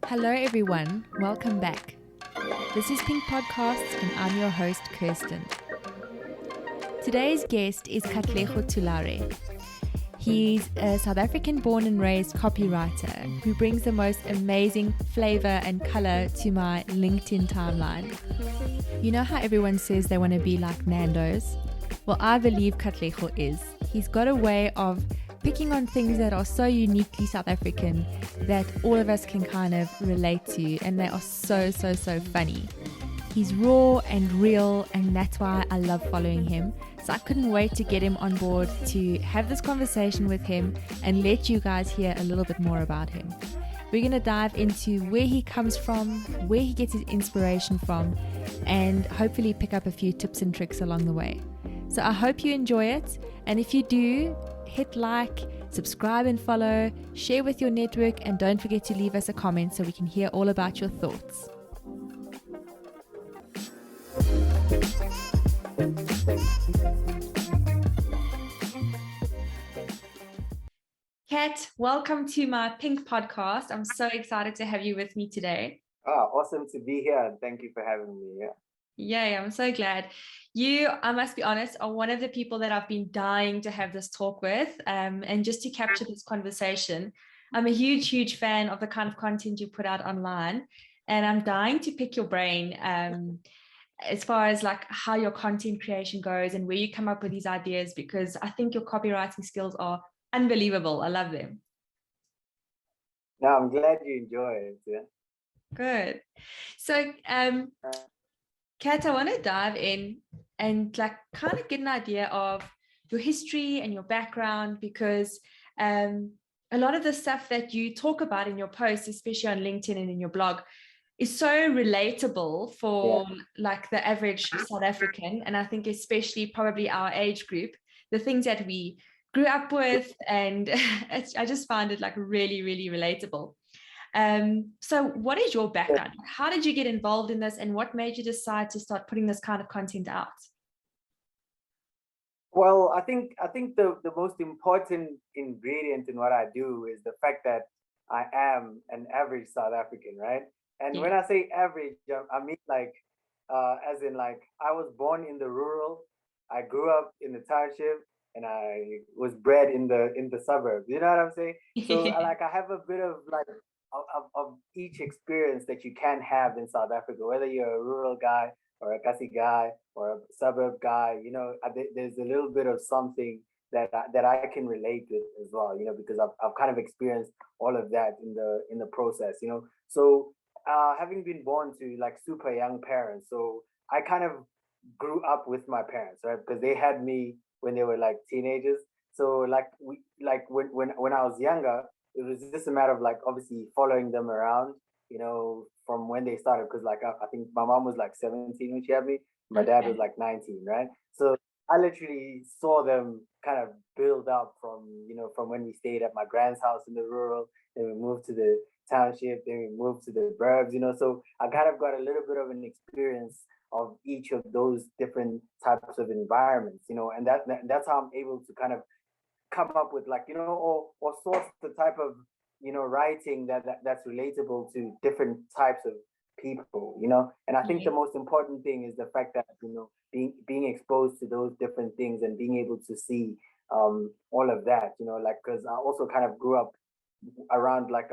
Hello, everyone. Welcome back. This is Pink Podcasts, and I'm your host, Kirsten. Today's guest is Katlego Thulare. He's a South African born and raised copywriter who brings the most amazing flavor and color to my LinkedIn timeline. You know how everyone says they want to be like Nando's? Well, I believe Katlego is. He's got a way of picking on things that are so uniquely South African that all of us can kind of relate to, and they are so funny. He's raw and real, and that's why I love following him. So I couldn't wait to get him on board to have this conversation with him and let you guys hear a little bit more about him. We're going to dive into where he comes from, where he gets his inspiration from, and hopefully pick up a few tips and tricks along the way. So I hope you enjoy it, and if you do, hit like, subscribe and follow, share with your network, and don't forget to leave us a comment so we can hear all about your thoughts. Kat, welcome to my Pink podcast. I'm so excited to have you with me today. Oh, awesome to be here. Thank you for having me. Yay, I'm so glad. You, I must be honest, are one of the people that I've been dying to have this talk with. And just to capture this conversation, I'm a huge fan of the kind of content you put out online. And I'm dying to pick your brain as far as like how your content creation goes and where you come up with these ideas, because I think your copywriting skills are unbelievable. I love them. No, I'm glad you enjoy it. Yeah. Good. So, Kat, I want to dive in and like kind of get an idea of your history and your background, because a lot of the stuff that you talk about in your posts, especially on LinkedIn and in your blog, is so relatable for like the average South African. And I think especially probably our age group, the things that we grew up with, and I just find it like really relatable. So what is your background? How did you get involved in this, and what made you decide to start putting this kind of content out? Well, I think the most important ingredient in what I do is the fact that I am an average South African, right? And when I say average, I mean like as in like I was born in the rural, I grew up in the township, and I was bred in the suburbs. You know what I'm saying? So like I have a bit of like of each experience that you can have in South Africa, whether you're a rural guy or a Kasi guy or a suburb guy, you know, there's a little bit of something that I can relate with as well, you know, because I've kind of experienced all of that in the process, you know. So having been born to like super young parents, so I kind of grew up with my parents, right? Because they had me when they were like teenagers. So like when I was younger, it was just a matter of like obviously following them around, you know, from when they started. Because like I think my mom was like 17 when she had me, my dad was like 19, right? So I literally saw them kind of build up from, you know, from when we stayed at my grand's house in the rural, then we moved to the township, then we moved to the burbs, you know. So I kind of got a little bit of an experience of each of those different types of environments, you know, and that's how I'm able to kind of come up with like, you know, or source the type of, you know, writing that's relatable to different types of people, you know. And I think the most important thing is the fact that, you know, being exposed to those different things and being able to see all of that, you know, like because I also kind of grew up around like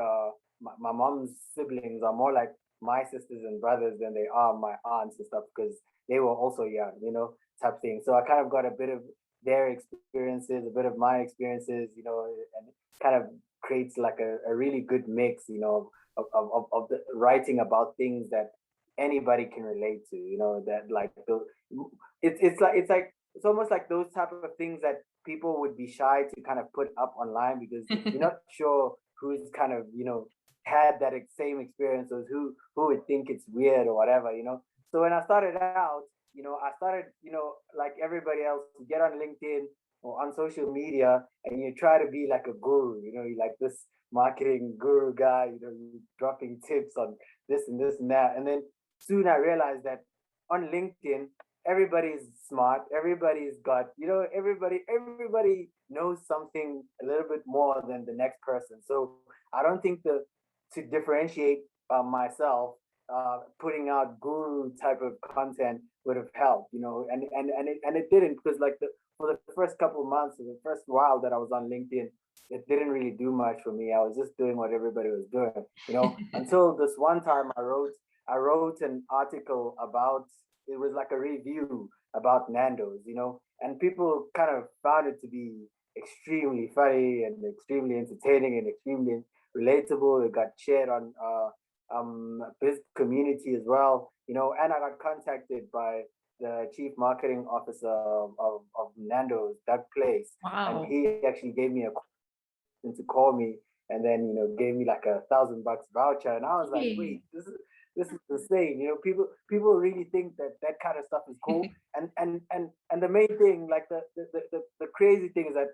my mom's siblings are more like my sisters and brothers than they are my aunts and stuff, because they were also young, you know, type thing. So I kind of got a bit of their experiences, a bit of my experiences, you know, and kind of creates like a really good mix, you know, of the writing about things that anybody can relate to, you know, that like it's almost like those type of things that people would be shy to kind of put up online because you're not sure who's kind of, you know, had that same experience, or who would think it's weird or whatever, you know. So when I started out, you know, I started, you know, like everybody else, to get on LinkedIn or on social media, and you try to be like a guru, you know, you like this marketing guru guy, you know, you dropping tips on this and this and that. And then soon I realized that on LinkedIn, everybody's smart, everybody's got, you know, everybody knows something a little bit more than the next person. So I don't think to differentiate myself, putting out guru type of content would have helped, and it didn't, because like for the first couple of months, or the first while that I was on LinkedIn, it didn't really do much for me. I was just doing what everybody was doing, until this one time I wrote an article about, it was like a review about Nando's, and people kind of found it to be extremely funny and extremely entertaining and extremely relatable. It got shared on biz community as well, and I got contacted by the chief marketing officer of Nando's, that place, and Wow. he actually gave me a to call me, and then gave me like $1,000 voucher, and I was like, Yeah. wait, this is insane. People really think that that kind of stuff is cool, and the main thing, like the crazy thing is that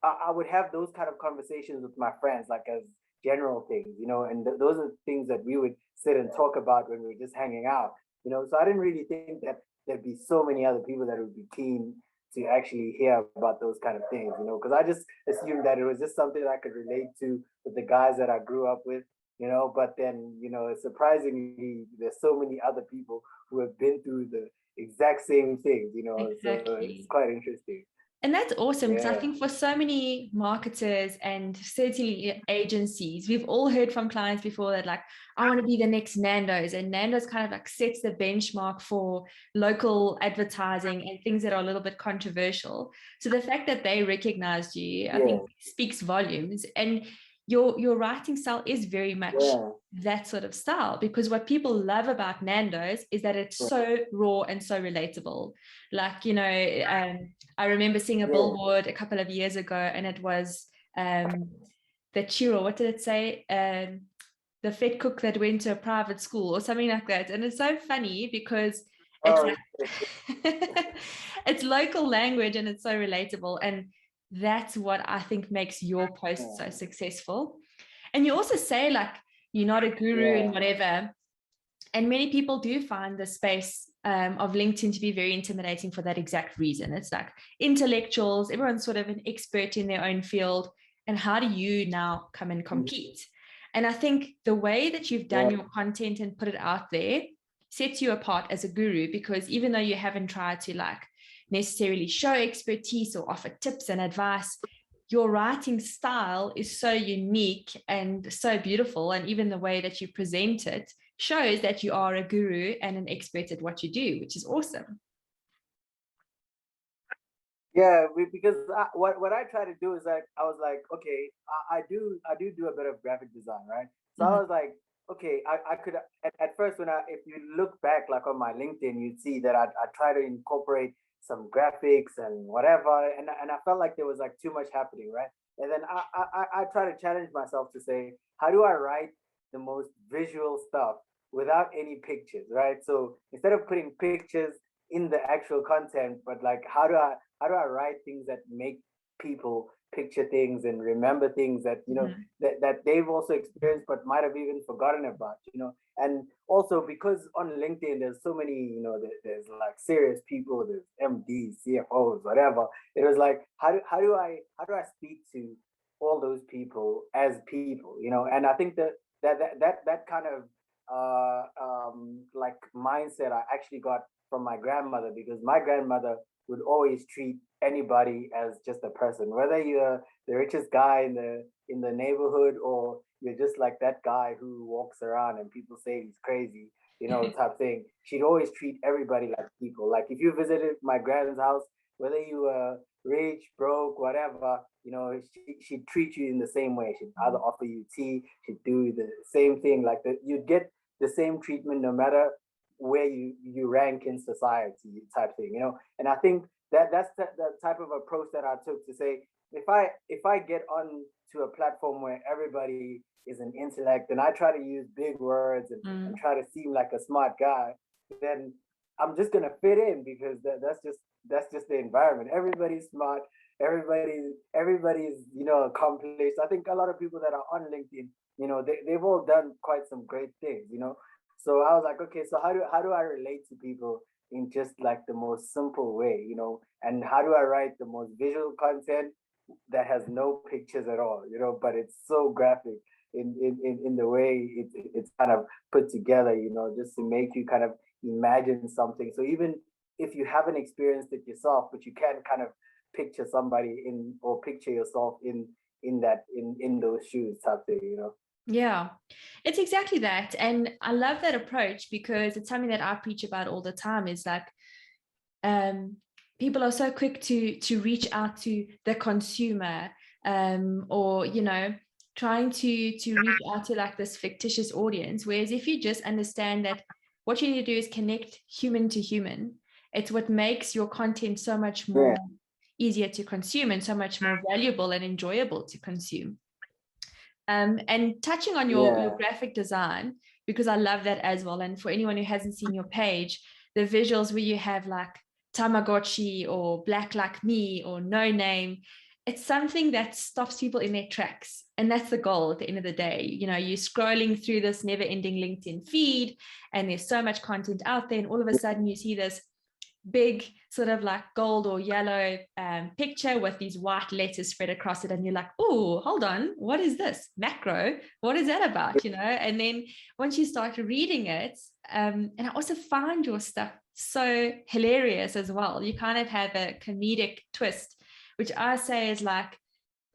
I would have those kind of conversations with my friends, like as general things, and those are the things that we would sit and talk about when we were just hanging out, So I didn't really think that there'd be so many other people that would be keen to actually hear about those kind of things, because I just assumed that it was just something that I could relate to with the guys that I grew up with, But then, surprisingly, there's so many other people who have been through the exact same things, So it's Exactly. quite interesting. And that's awesome, because I Yeah. think for so many marketers and certainly agencies, we've all heard from clients before that, like, I want to be the next Nando's. And Nando's kind of like sets the benchmark for local advertising and things that are a little bit controversial. So the fact that they recognized you, I Yeah. think speaks volumes. And your writing style is very much Yeah. that sort of style, because what people love about Nando's is that it's so raw and so relatable. Like, I remember seeing a Yeah. billboard a couple of years ago, and it was the churro. What did it say? The fed cook that went to a private school or something like that. And it's so funny because it's Oh, like it's local language and it's so relatable. And that's what I think makes your post so yeah. successful. And you also say, like, you're not a guru Yeah. and whatever. And many people do find the space of LinkedIn to be very intimidating for that exact reason. It's like intellectuals, everyone's sort of an expert in their own field. And how do you now come and Mhm. compete? And I think the way that you've done Yeah. your content and put it out there sets you apart as a guru, because even though you haven't tried to like necessarily show expertise or offer tips and advice, your writing style is so unique and so beautiful. And even the way that you present it shows that you are a guru and an expert at what you do, which is awesome. Yeah, because what I try to do is like, I was like, okay, I do a bit of graphic design, right? So I Mhm. was like, okay, I could at first, if you look back like on my LinkedIn, you'd see that I try to incorporate some graphics and whatever, and I felt like there was like too much happening, right? And then I try to challenge myself to say, how do I write the most visual stuff without any pictures, right? So instead of putting pictures in the actual content, but like, how do I write things that make people picture things and remember things that Mhm. that they've also experienced but might have even forgotten about, and also because on LinkedIn there's so many, there's like serious people, there's MDs, CFOs, whatever. It was like, how do I speak to all those people as people, and I think that kind of like mindset I actually got from my grandmother, because my grandmother would always treat anybody as just a person, whether you're the richest guy in the neighborhood, or you're just like that guy who walks around and people say he's crazy, type thing. She'd always treat everybody like people. Like if you visited my grand's house, whether you were rich, broke, whatever, she'd treat you in the same way. She'd either offer you tea, she'd do the same thing. Like you'd get the same treatment no matter where you rank in society, type thing, and I think that's the type of approach that I took, to say, if I get on to a platform where everybody is an intellect, and I try to use big words and Mm. try to seem like a smart guy, then I'm just gonna fit in, because that's just the environment. Everybody's smart, everybody's accomplished. I think a lot of people that are on LinkedIn, they've all done quite some great things, so I was like, okay, so how do I relate to people in just like the most simple way, and how do I write the most visual content that has no pictures at all, but it's so graphic, in the way it's kind of put together, just to make you kind of imagine something. So even if you haven't experienced it yourself, but you can kind of picture somebody in, or picture yourself in those shoes type thing. Yeah, it's exactly that. And I love that approach because it's something that I preach about all the time, is like people are so quick to reach out to the consumer, or trying to reach out to like this fictitious audience. Whereas if you just understand that what you need to do is connect human to human, it's what makes your content so much more easier to consume and so much more valuable and enjoyable to consume. And touching on your graphic design, because I love that as well. And for anyone who hasn't seen your page, the visuals where you have like Tamagotchi or Black Like Me or No Name, it's something that stops people in their tracks. And that's the goal at the end of the day. You're scrolling through this never-ending LinkedIn feed, and there's so much content out there, and all of a sudden you see this big sort of like gold or yellow picture with these white letters spread across it, and you're like, oh, hold on, what is this macro, what is that about? And then once you start reading it, and I also find your stuff so hilarious as well. You kind of have a comedic twist, which I say is like,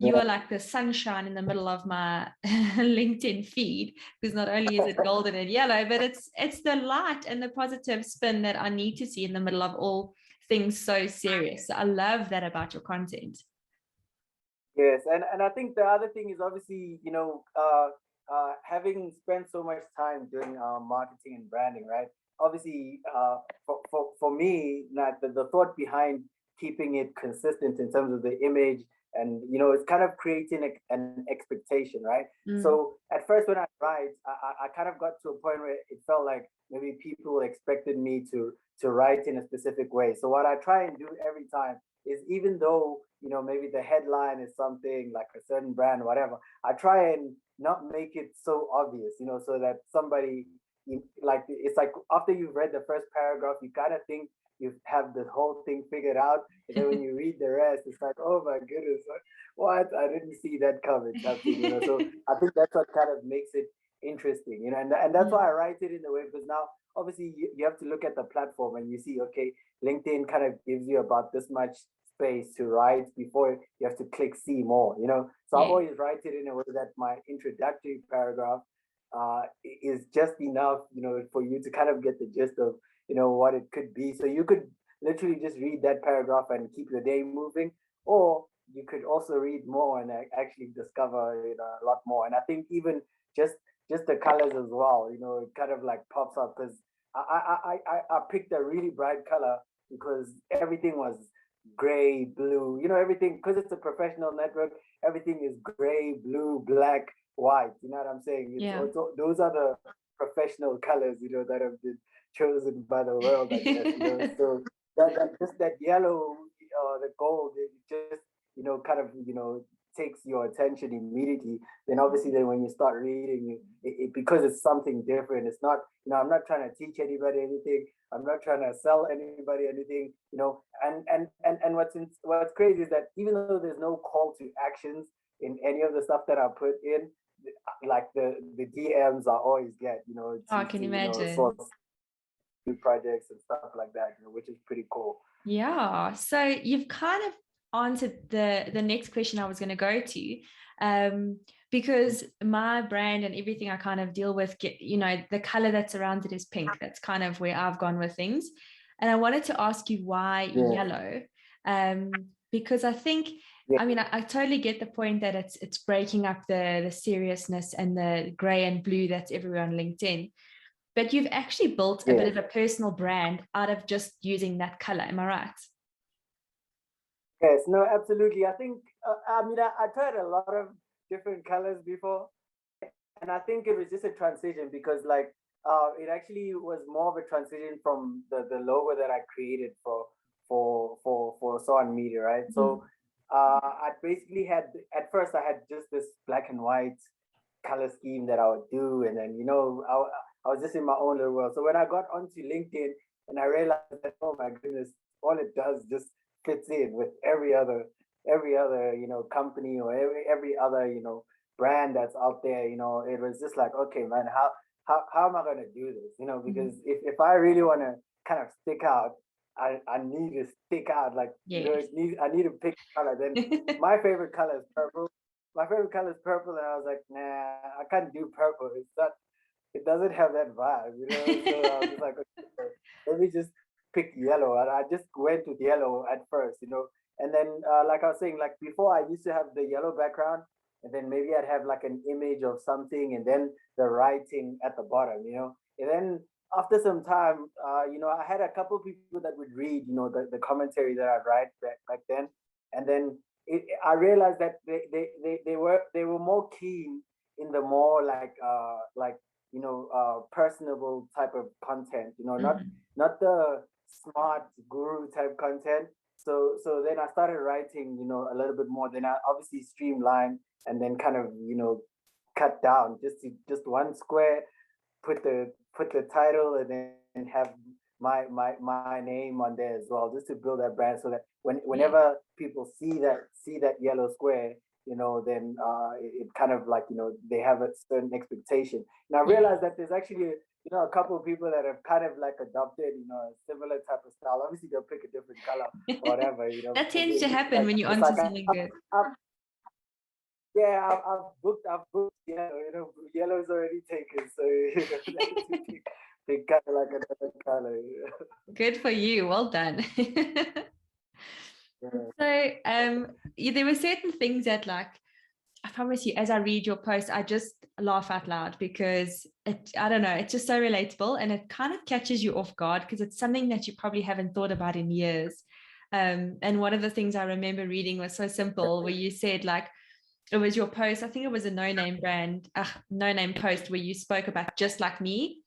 you are like the sunshine in the middle of my LinkedIn feed, because not only is it golden and yellow, but it's the light and the positive spin that I need to see in the middle of all things so serious. So I love that about your content. Yes, and I think the other thing is obviously, having spent so much time doing marketing and branding, right? Obviously, for me, not the thought behind keeping it consistent in terms of the image, and it's kind of creating an expectation, right? So at first when I write, I kind of got to a point where it felt like maybe people expected me to write in a specific way. So what I try and do every time is, even though maybe the headline is something like a certain brand or whatever, I try and not make it so obvious, so that somebody, like, it's like after you've read the first paragraph, you kind of think you have the whole thing figured out, and then when you read the rest, it's like, oh my goodness, what, I didn't see that coming, something. So I think that's what kind of makes it interesting, and that's why I write it in the way, because now obviously you have to look at the platform and you see, okay, LinkedIn kind of gives you about this much space to write before you have to click see more. So I always write it in a way that my introductory paragraph is just enough, for you to kind of get the gist of what it could be. So you could literally just read that paragraph and keep your day moving, or you could also read more and actually discover a lot more. And I think even just the colors as well, it kind of like pops up, because I picked a really bright color because everything was gray, blue, everything, because it's a professional network, everything is gray, blue, black, white. You know what I'm saying? Those are the professional colors, that have been chosen by the world, I guess. So just that yellow, the gold, it just kind of takes your attention immediately. Then obviously, then when you start reading it, because it's something different, it's not, I'm not trying to teach anybody anything, I'm not trying to sell anybody anything, and what's crazy is that even though there's no call to actions in any of the stuff that I put in, like the DMs I always get, I can imagine. Source new projects and stuff like that, which is pretty cool. Yeah. So you've kind of answered the next question I was going to go to, because my brand and everything I kind of deal with, the color that's around it is pink. That's kind of where I've gone with things. And I wanted to ask you why yellow, because I think, I mean, I totally get the point that it's breaking up the seriousness and the gray and blue that's everywhere on LinkedIn. But you've actually built a bit of a personal brand out of just using that color. Am I right? Yes, no, absolutely. I think, I tried a lot of different colors before, and I think it was just a transition, because like, it actually was more of a transition from the logo that I created for So On Media, right? So I basically had, at first I had just this black and white color scheme that I would do, and then I was just in my own little world. So when I got onto LinkedIn and I realized that, oh my goodness, all it does just fits in with every other company, or every other brand that's out there, it was just like, okay, man, how am I gonna do this? Because if I really want to kind of stick out, I need to stick out, like, Yes. I need to pick color. Then my favorite color is purple. My favorite color is purple, and I was like, nah, I can't do purple. It doesn't have that vibe. So I was just like, okay, let me just pick yellow. And I just went with yellow at first. And then, like I was saying, like before, I used to have the yellow background, and then maybe I'd have like an image of something, and then the writing at the bottom. And then after some time, I had a couple of people that would read, the commentary that I'd write back then, and then I realized that they were more keen in the more like personable type of content, not the smart guru type content. So then I started writing, a little bit more. Then I obviously streamlined and then kind of, cut down just one square, put the title, and then have my name on there as well, just to build that brand, so that whenever people see that yellow square, then it kind of like, they have a certain expectation. And I realized that there's actually a couple of people that have kind of like adopted, a similar type of style. Obviously, they'll pick a different color or whatever, That because tends to happen when you're it's onto like something good. yeah, I've booked yellow's already taken, so pick kind of like another color. Good for you. Well done. Yeah. So there were certain things that, like, I promise you, as I read your post, I just laugh out loud because I don't know, it's just so relatable, and it kind of catches you off guard because it's something that you probably haven't thought about in years. And one of the things I remember reading was so simple, where you said, like, it was your post, I think it was a no-name post, where you spoke about just like me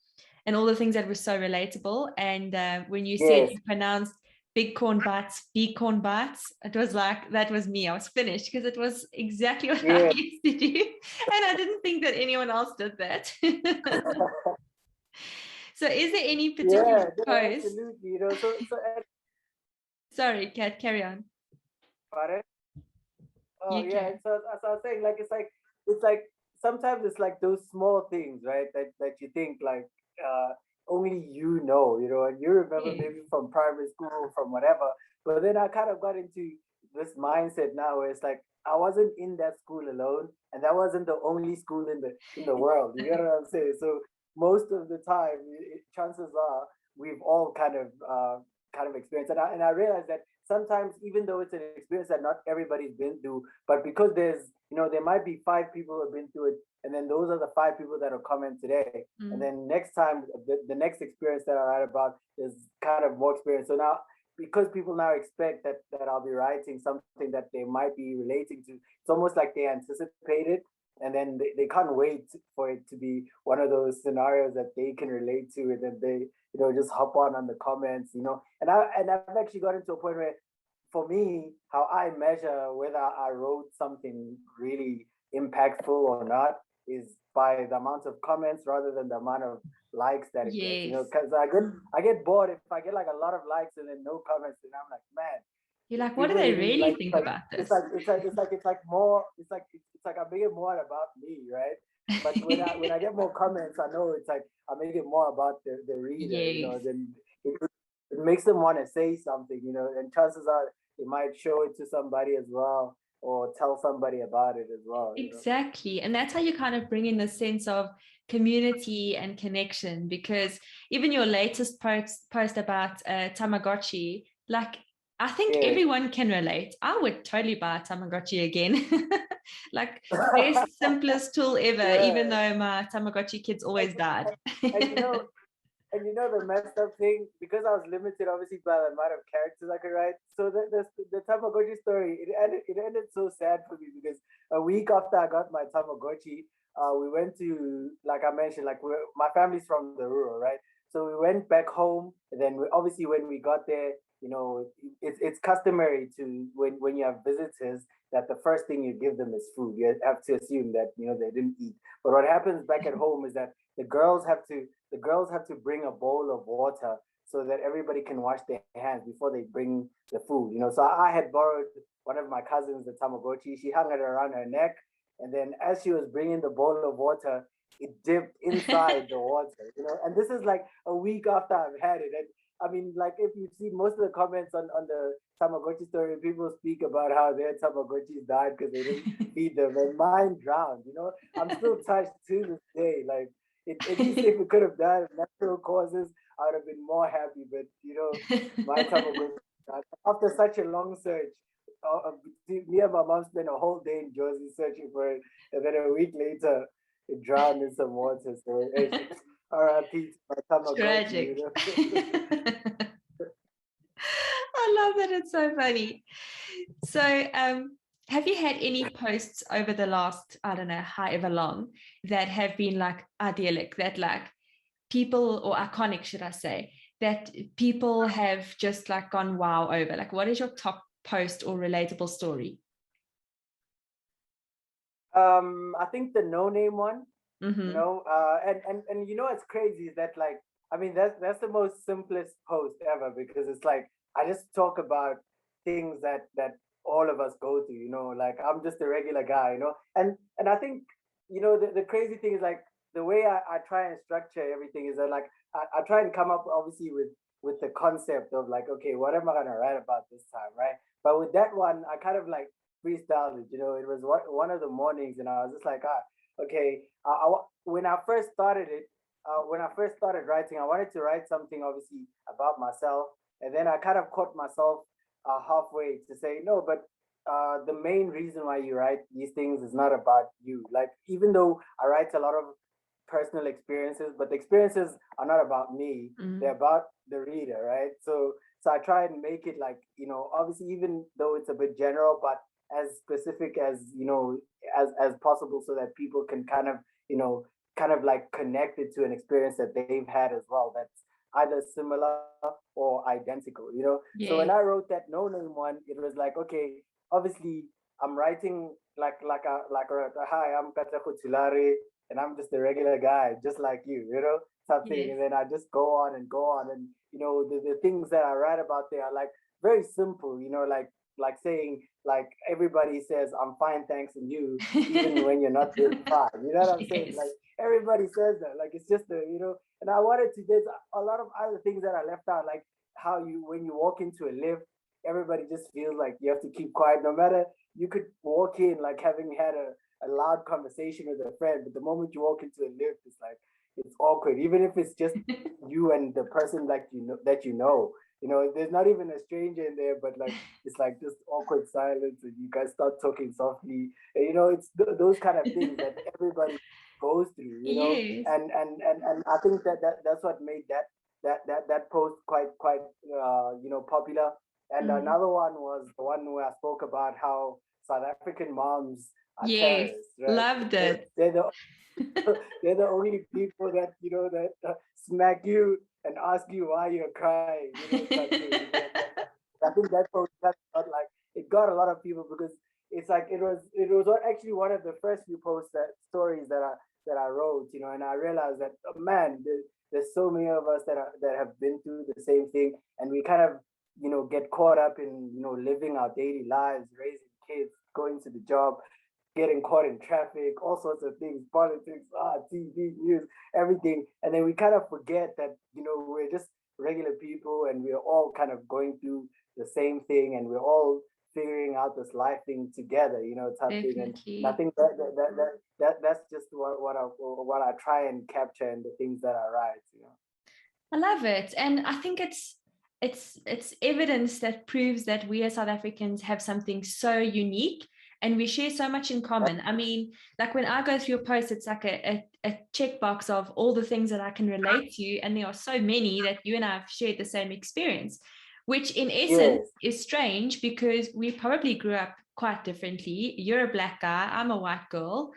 and all the things that were so relatable. And when you said you pronounced big corn bites, big corn bites, it was like, that was me. I was finished because it was exactly what I used to do. And I didn't think that anyone else did that. So is there any particular post? Absolutely. Sorry, Kat, carry on. Oh yeah, so as I was saying, like it's like sometimes it's like those small things, right? That you think like only and you remember maybe from primary school, from whatever. But then I kind of got into this mindset now where it's like I wasn't in that school alone, and that wasn't the only school in the world. You get what I'm saying? So most of the time, chances are we've all kind of experienced it. And I realized that sometimes, even though it's an experience that not everybody's been through, but because there might be 5 people who have been through it, and then those are the 5 people that will comment today. And then next time, the next experience that I write about is kind of more experience. So now, because people now expect that I'll be writing something that they might be relating to, it's almost like they anticipate it. And then they can't wait for it to be one of those scenarios that they can relate to, and then they just hop on the comments. And I've actually gotten to a point where, for me, how I measure whether I wrote something really impactful or not is by the amount of comments rather than the amount of likes that it gets. Because I get bored if I get like a lot of likes and then no comments, and I'm like, man. You're like, what do they really think about this? It's like more. It's like I'm making more about me, right? But when I get more comments, I know it's like I'm making more about the reader. Then it makes them want to say something, and chances are they might show it to somebody as well, or tell somebody about it as well. Exactly. And that's how you kind of bring in the sense of community and connection, because even your latest post about Tamagotchi, like, I think everyone can relate. I would totally buy a Tamagotchi again. Like, best, simplest tool ever, even though my Tamagotchi kids always died. And the messed up thing, because I was limited obviously by the amount of characters I could write. So the Tamagotchi story, it ended so sad for me, because a week after I got my Tamagotchi, we went to, like I mentioned, like my family's from the rural, right? So we went back home, and then obviously when we got there, it's customary to, when you have visitors, that the first thing you give them is food. You have to assume that they didn't eat. But what happens back at home is that the girls have to bring a bowl of water so that everybody can wash their hands before they bring the food. So I had borrowed one of my cousins the Tamagotchi. She hung it around her neck, and then as she was bringing the bowl of water, it dipped inside the water, and this is like a week after I've had it. And I mean, like, if you see most of the comments on the Tamagotchi story, people speak about how their Tamagotchis died because they didn't feed them, and mine drowned. I'm still touched to this day. Like, at least if it could have died of natural causes, I would have been more happy. But my Tamagotchi died. After such a long search, me and my mom spent a whole day in Jersey searching for it, and then a week later, it drowned in some water. So, R.I.P. to my Tamagotchi. Tragic. I love that. It's so funny. So, have you had any posts over the last, I don't know, however long, that have been like idyllic, that like people, or iconic, should I say, that people have just like gone wow over? Like, what is your top post or relatable story? I think the no name one. Mm-hmm. And what's crazy is that, like, I mean, that's the most simplest post ever, because it's like I just talk about things that all of us go through. Like, I'm just a regular guy. And I think the crazy thing is, like, the way I try and structure everything is that, like, I try and come up obviously with the concept of, like, okay, what am I gonna write about this time, right? But with that one, I kind of like freestyled it. It was one of the mornings, and I was just like, okay. When I first started it, when I first started writing, I wanted to write something obviously about myself, and then I kind of caught myself halfway to say no, but the main reason why you write these things is not about you. Like, even though I write a lot of personal experiences, but the experiences are not about me; they're about the reader, right? So I try and make it, like, obviously, even though it's a bit general, but as specific as as possible, so that people can kind of like connect it to an experience that they've had as well, that's either similar or identical. So when Yeah. I wrote that no name one, it was like, okay, obviously I'm writing hi, I'm Katlego Thulare, and I'm just a regular guy just like you, something. Yes. And then I just go on and go on, and the things that I write about there are like very simple, like saying, like, everybody says I'm fine, thanks, and you, even when you're not doing fine. You know what I'm saying? Yes. Like, everybody says that. Like, it's just and I wanted to. There's a lot of other things that I left out, like how when you walk into a lift, everybody just feels like you have to keep quiet, no matter, you could walk in like having had a loud conversation with a friend, but the moment you walk into a lift, it's like it's awkward, even if it's just you and the person, like, there's not even a stranger in there, but like it's like just awkward silence, and you guys start talking softly. And, it's those kind of things that everybody goes through. Yes. And I think that's what made that post quite popular. And Mm. another one was the one where I spoke about how South African moms are Yes. terrorists, right? Loved They're, it. they're the they're the only people that that smack you and ask you why you're crying, something. I think that post got like, it got a lot of people, because it's like it was actually one of the first few posts, that stories that I wrote, and I realized that, oh, man, there's so many of us that have been through the same thing, and we kind of get caught up in living our daily lives, raising kids, going to the job, getting caught in traffic, all sorts of things, politics, TV, news, everything. And then we kind of forget that, we're just regular people, and we're all kind of going through the same thing, and we're all figuring out this life thing together, type thing. And I Definitely. think that's just what I try and capture in the things that I write. I love it. And I think it's evidence that proves that we as South Africans have something so unique and we share so much in common. I mean, like when I go through your post, it's like a checkbox of all the things that I can relate to. And there are so many that you and I have shared the same experience, which in essence Yes, is strange because we probably grew up quite differently. You're a black guy, I'm a white girl.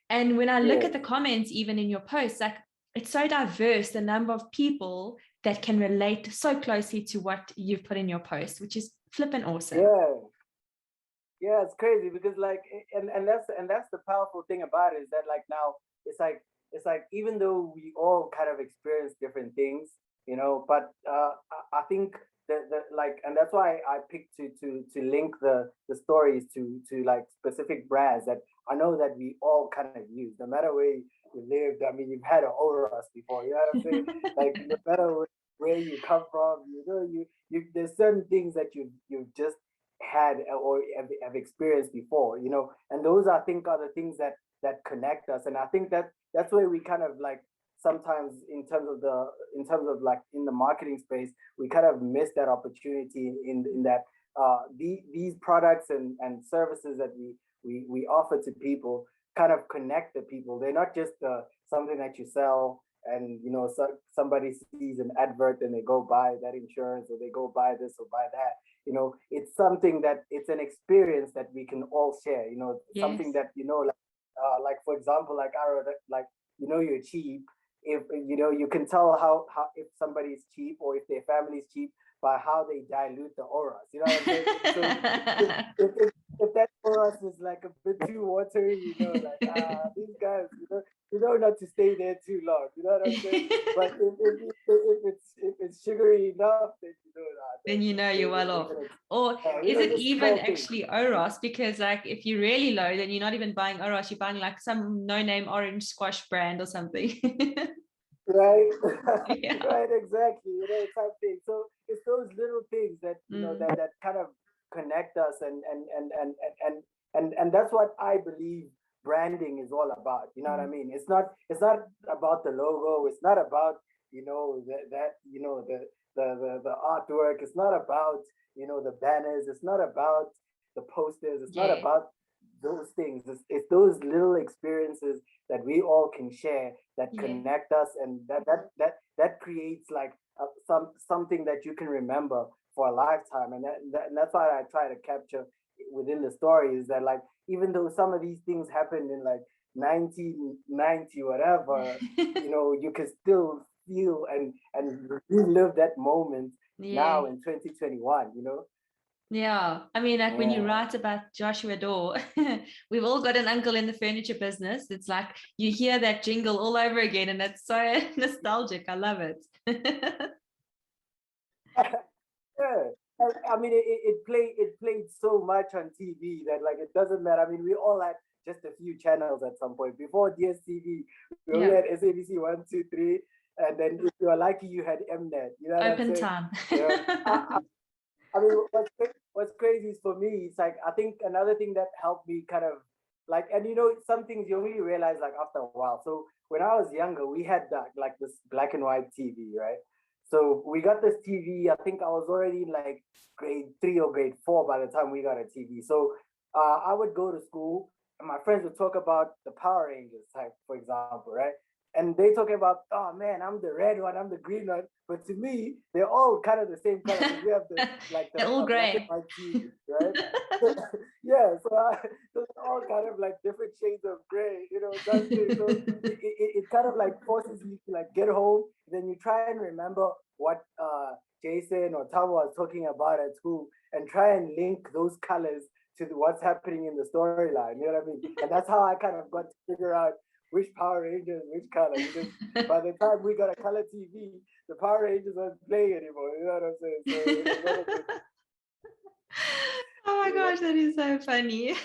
And when I look yes, at the comments, even in your posts, like it's so diverse, the number of people that can relate so closely to what you've put in your post, which is flippin' awesome. yeah. Yeah, it's crazy, because, like, and that's the powerful thing about it, is that, like, now it's like even though we all kind of experience different things, But I think the like, and that's why I picked to link the stories to like specific brands that I know that we all kind of use, no matter where you lived. I mean, you've had an Oros before, you know what I'm saying? Like, no matter where you come from, you there's certain things that you've just had or have experienced before, and those I think are the things that connect us. And I think that's where we kind of like sometimes in terms of like in the marketing space, we kind of miss that opportunity in that these products and services that we offer to people kind of connect the people. They're not just something that you sell and somebody sees an advert and they go buy that insurance or they go buy this or buy that. It's something that it's an experience that we can all share. Something Yes. that like for example, like I wrote, like you're cheap. If you can tell how if somebody is cheap or if their family is cheap by how they dilute the auras. You know what I'm saying? So if that auras is like a bit too watery, like these guys, not to stay there too long. You know what I'm saying? But if it's sugary enough, then Then you know you're well they're off. gonna, Or is it just even small things. actually Oros? Because like if you're really low, then you're not even buying Oros, you're buying like some no-name orange squash brand or something. Right. Yeah. Right, exactly, type thing. So it's those little things that Mm. that kind of connect us, and that's what I believe branding is all about. You know what I Mm. mean? It's not about the logo. It's not about the artwork. It's not about the banners. It's not about the posters. It's not Yeah. about those things. It's those little experiences that we all can share that Yeah. connect us, and that creates like something that you can remember for a lifetime. And that's why I try to capture within the story, is that like even though some of these things happened in like 1990 whatever, you can still feel and relive that moment Yeah. now in 2021. Yeah. I mean, like when you Yeah. write about Joshua Doore, we've all got an uncle in the furniture business. It's like you hear that jingle all over again, and it's so nostalgic. I love it. Yeah. I mean, it played so much on TV that like it doesn't matter. I mean, we all had just a few channels at some point. Before DSTV, we only Yeah. had SABC 1, 2, 3, and then if you were lucky, you had Mnet. You know what I'm Open saying? time. You know, I mean, what's crazy is for me, it's like I think another thing that helped me kind of like, and some things you only realize like after a while. So when I was younger, we had like this black and white TV, right? So we got this TV. I think I was already in like grade 3 or grade 4 by the time we got a TV. So I would go to school and my friends would talk about the Power Rangers, like for example, right? And they talking about, oh man, I'm the red one, I'm the green one. But to me, they're all kind of the same color because we have the like the They're all black and gray. white TV, right? So, yeah, so they're all kind of like different shades of gray, type thing. So it kind of like forces you to like get home, then you try and remember what Jason or Tom was talking about at school, and try and link those colors to what's happening in the storyline. You know what I mean? And that's how I kind of got to figure out which Power Rangers, which color. Because by the time we got a color TV, the Power Rangers weren't playing anymore. You know what I'm saying? So it was one of Oh my the gosh, that is so funny.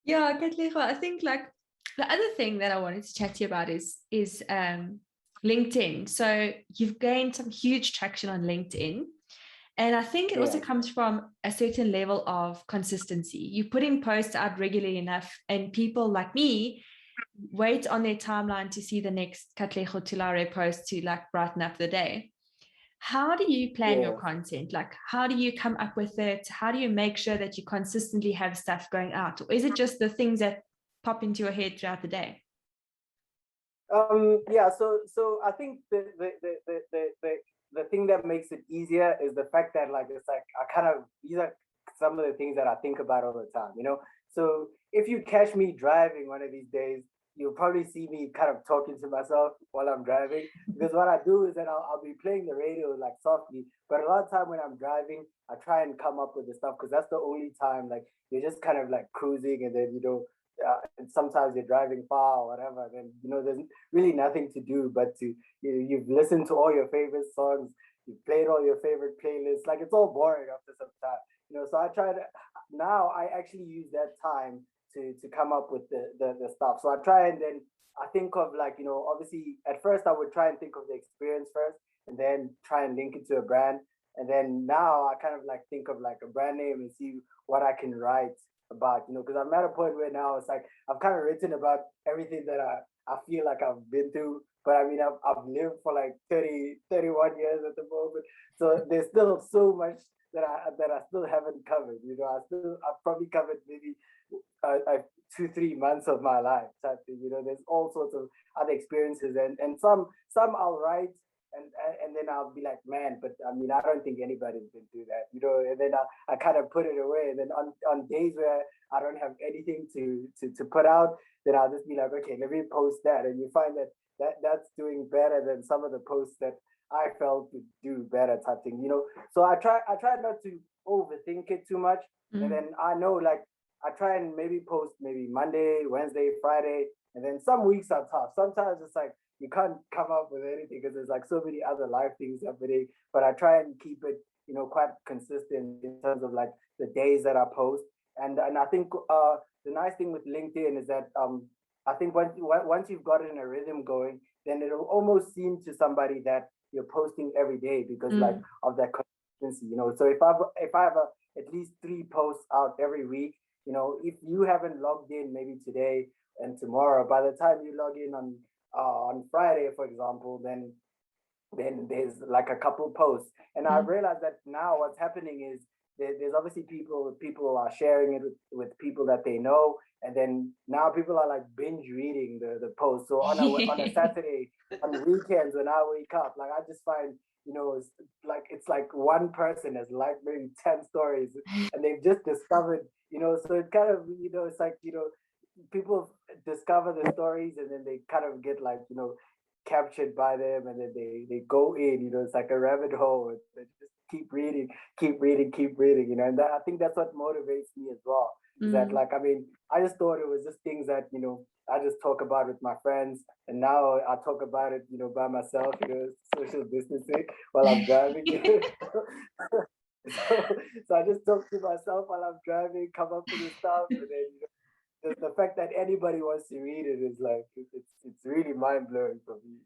Yeah, Katlego, I think like the other thing that I wanted to chat to you about is LinkedIn. So you've gained some huge traction on LinkedIn. And I think it also yeah. comes from a certain level of consistency. You put in posts out regularly enough, and people like me wait on their timeline to see the next Katlego Thulare post to like brighten up the day. How do you plan your Yeah. content? Like, how do you come up with it? How do you make sure that you consistently have stuff going out? Or is it just the things that pop into your head throughout the day? Yeah, so I think the thing that makes it easier is the fact that like it's like I kind of these are some of the things that I think about all the time. So if you catch me driving one of these days, you'll probably see me kind of talking to myself while I'm driving, because what I do is that I'll be playing the radio like softly, but a lot of time when I'm driving, I try and come up with the stuff because that's the only time like you're just kind of like cruising, and then and sometimes you're driving far or whatever, then there's really nothing to do but to you've listened to all your favorite songs, you've played all your favorite playlists. Like, it's all boring after some time. So I try to now I actually use that time to come up with the stuff. So I try, and then I think of, like, obviously at first I would try and think of the experience first, and then try and link it to a brand. And then now I kind of like think of like a brand name and see what I can write about, because I'm at a point where now it's like I've kind of written about everything that I feel like I've been through. But I mean, I've lived for like 31 years at the moment. So there's still so much that I still haven't covered. I've probably covered maybe 2-3 months of my life type thing. There's all sorts of other experiences, and some I'll write, and then I'll be like, man, but I mean, I don't think anybody's been through that. And then I kind of put it away, and then on days where I don't have anything to put out, then I'll just be like, okay, let me post that, and you find that's doing better than some of the posts that I felt would do better type thing. So I try not to overthink it too much, and then I know, like, I try and maybe post maybe Monday, Wednesday, Friday, and then some weeks are tough. Sometimes it's like you can't come up with anything because there's like so many other life things happening. But I try and keep it, quite consistent in terms of like the days that I post. And I think the nice thing with LinkedIn is that I think once you've gotten a rhythm going, then it'll almost seem to somebody that you're posting every day because like of that consistency. So if I have at least 3 posts out every week, if you haven't logged in maybe today and tomorrow, by the time you log in on Friday, for example, then there's like a couple posts. And I realized that now what's happening is there's obviously people are sharing it with people that they know, and then now people are like binge reading the post. So on a Saturday, on the weekends when I wake up, like, I just find it's like one person has liked maybe 10 stories, and they've just discovered, so it kind of, it's like, people discover the stories, and then they kind of get like, captured by them, and then they go in, it's like a rabbit hole. They just keep reading, and I think that's what motivates me as well. Is that, like, I mean, I just thought it was just things that, I just talk about with my friends, and now I talk about it, by myself, social distancing while I'm driving. So I just talk to myself while I'm driving, come up with the stuff, and then the fact that anybody wants to read it is like, it's really mind blowing for me.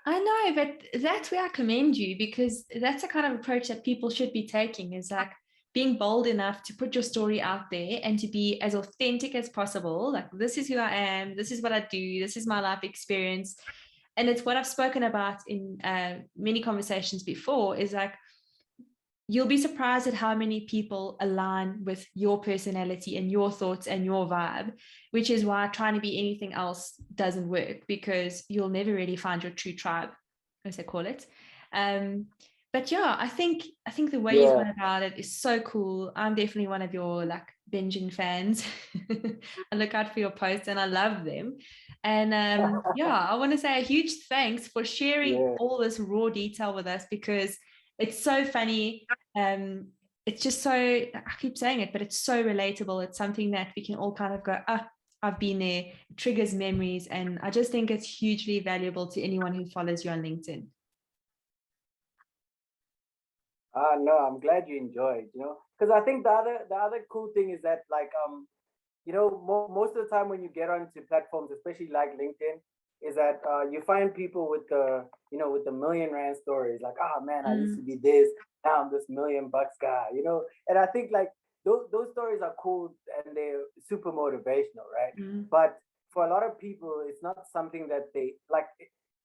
I know, but that's where I commend you, because that's the kind of approach that people should be taking, is like being bold enough to put your story out there and to be as authentic as possible. Like, this is who I am, this is what I do, this is my life experience. And it's what I've spoken about in many conversations before, is like, you'll be surprised at how many people align with your personality and your thoughts and your vibe, which is why trying to be anything else doesn't work, because you'll never really find your true tribe, as they call it. But yeah, I think the way you've gone about it is so cool. I'm definitely one of your like binging fans. I look out for your posts and I love them. And I want to say a huge thanks for sharing all this raw detail with us, because it's so funny. It's just so, I keep saying it, but it's so relatable. It's something that we can all kind of go, I've been there. It triggers memories. And I just think it's hugely valuable to anyone who follows you on LinkedIn. No, I'm glad you enjoyed, because I think the other cool thing is that, like, most of the time when you get onto platforms, especially like LinkedIn, is that you find people with the million rand stories, like, oh man, I used to be this, now I'm this $1 million guy, and I think like those stories are cool and they're super motivational, right? But for a lot of people, it's not something that they like.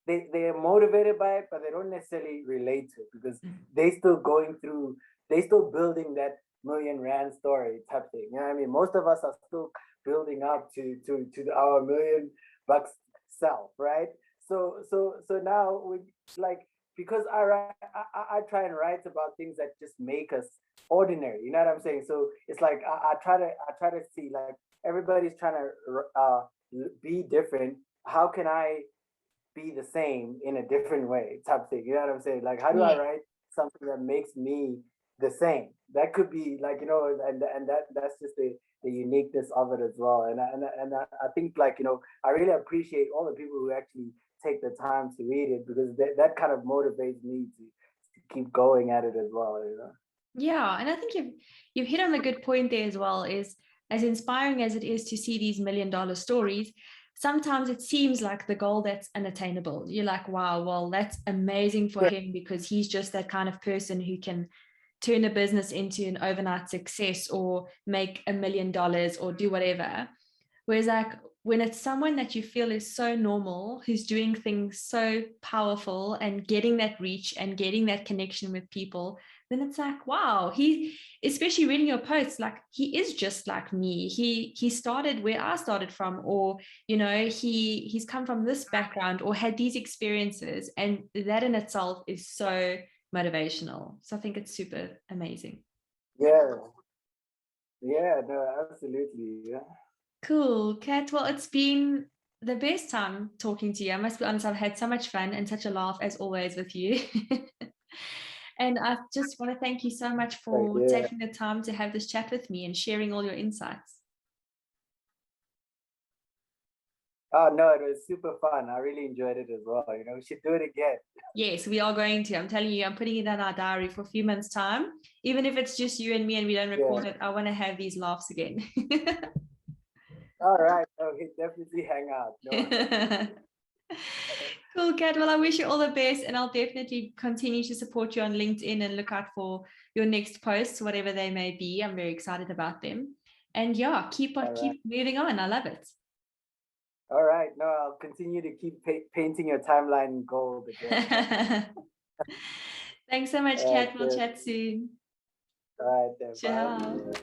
They're motivated by it, but they don't necessarily relate to it, because they still building that $1 million story type thing. You know what I mean? Most of us are still building up to our $1 million self, right? So now we, like, because I try and write about things that just make us ordinary. You know what I'm saying? So it's like I try to see, like, everybody's trying to be different. How can I be the same in a different way type thing? You know what I'm saying? Like, how do I write something that makes me the same. That could be like, and that's just the uniqueness of it as well. And I think, like, I really appreciate all the people who actually take the time to read it, because that kind of motivates me to keep going at it as well. Yeah, and I think you've hit on a good point there as well. Is as inspiring as it is to see these $1 million stories, sometimes it seems like the goal that's unattainable. You're like, wow, well, that's amazing for him because he's just that kind of person who can turn a business into an overnight success or make $1 million or do whatever. Whereas, like, when it's someone that you feel is so normal, who's doing things so powerful and getting that reach and getting that connection with people, then it's like, wow, especially reading your posts, like, he is just like me. He started where I started from, or, he's come from this background or had these experiences. And that in itself is so motivational. So I think it's super amazing. Yeah. Yeah, no, absolutely. Yeah. Cool, Kat. Well, it's been the best time talking to you. I must be honest, I've had so much fun and such a laugh as always with you. And I just want to thank you so much for taking the time to have this chat with me and sharing all your insights. Oh no, it was super fun. I really enjoyed it as well. We should do it again. Yes, we are going to. I'm telling you, I'm putting it in our diary for a few months' time. Even if it's just you and me and we don't record it, I want to have these laughs again. All right. Okay, definitely hang out. No. Cool, Kat. Well, I wish you all the best, and I'll definitely continue to support you on LinkedIn and look out for your next posts, whatever they may be. I'm very excited about them. And yeah, keep moving on. I love it. All right. No, I'll continue to keep painting your timeline in gold again. Thanks so much, Kat. We'll chat soon. All right, then. Ciao. Bye.